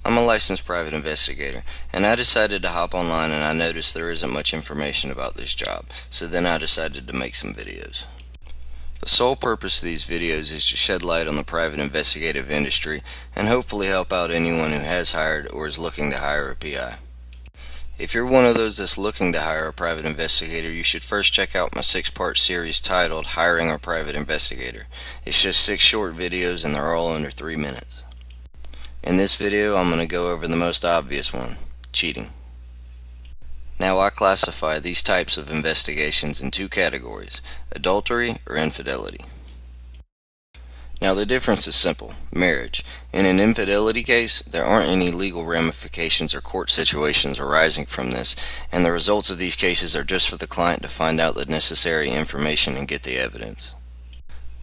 I'm a licensed private investigator, and I decided to hop online and I noticed there isn't much information about this job, so then I decided to make some videos. The sole purpose of these videos is to shed light on the private investigative industry and hopefully help out anyone who has hired or is looking to hire a PI. If you're one of those that's looking to hire a private investigator, you should first check out my 6-part series titled Hiring a Private Investigator. It's just 6 short videos and they're all under 3 minutes. In this video, I'm going to go over the most obvious one, cheating. Now, I classify these types of investigations in 2 categories, adultery or infidelity. Now, the difference is simple, marriage. In an infidelity case, there aren't any legal ramifications or court situations arising from this, and the results of these cases are just for the client to find out the necessary information and get the evidence.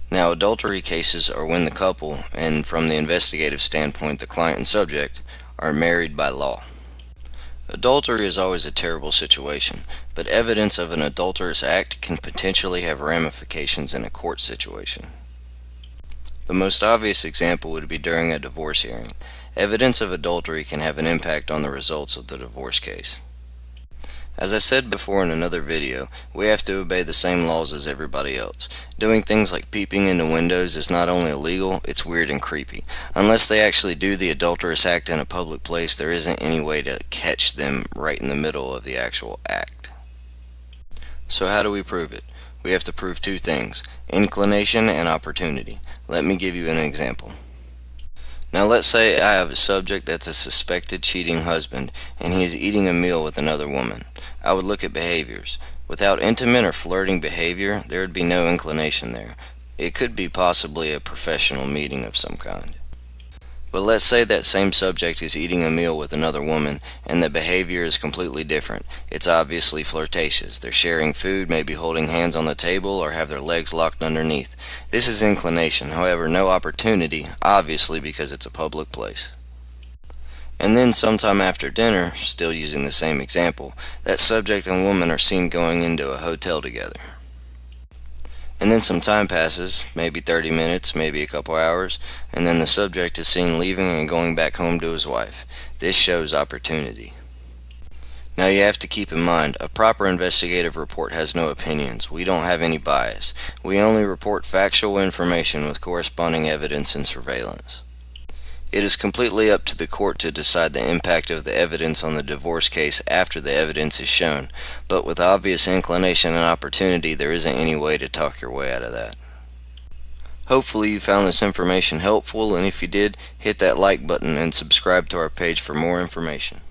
Now, adultery cases are when the couple, and from the investigative standpoint the client and subject, are married by law. Adultery is always a terrible situation, but evidence of an adulterous act can potentially have ramifications in a court situation. The most obvious example would be during a divorce hearing. Evidence of adultery can have an impact on the results of the divorce case. As I said before in another video, we have to obey the same laws as everybody else. Doing things like peeping into windows is not only illegal, it's weird and creepy. Unless they actually do the adulterous act in a public place, there isn't any way to catch them right in the middle of the actual act. So how do we prove it? We have to prove 2 things, inclination and opportunity. Let me give you an example. Now let's say I have a subject that's a suspected cheating husband and he is eating a meal with another woman. I would look at behaviors. Without intimate or flirting behavior, there would be no inclination there. It could be possibly a professional meeting of some kind. But let's say that same subject is eating a meal with another woman and the behavior is completely different. It's obviously flirtatious. They're sharing food, maybe holding hands on the table or have their legs locked underneath. This is inclination, however no opportunity, obviously because it's a public place. And then sometime after dinner, still using the same example, that subject and woman are seen going into a hotel together. And then some time passes, maybe 30 minutes, maybe a couple hours, and then the subject is seen leaving and going back home to his wife. This shows opportunity. Now you have to keep in mind, a proper investigative report has no opinions. We don't have any bias. We only report factual information with corresponding evidence and surveillance. It is completely up to the court to decide the impact of the evidence on the divorce case after the evidence is shown, but with obvious inclination and opportunity, there isn't any way to talk your way out of that. Hopefully you found this information helpful, and if you did, hit that like button and subscribe to our page for more information.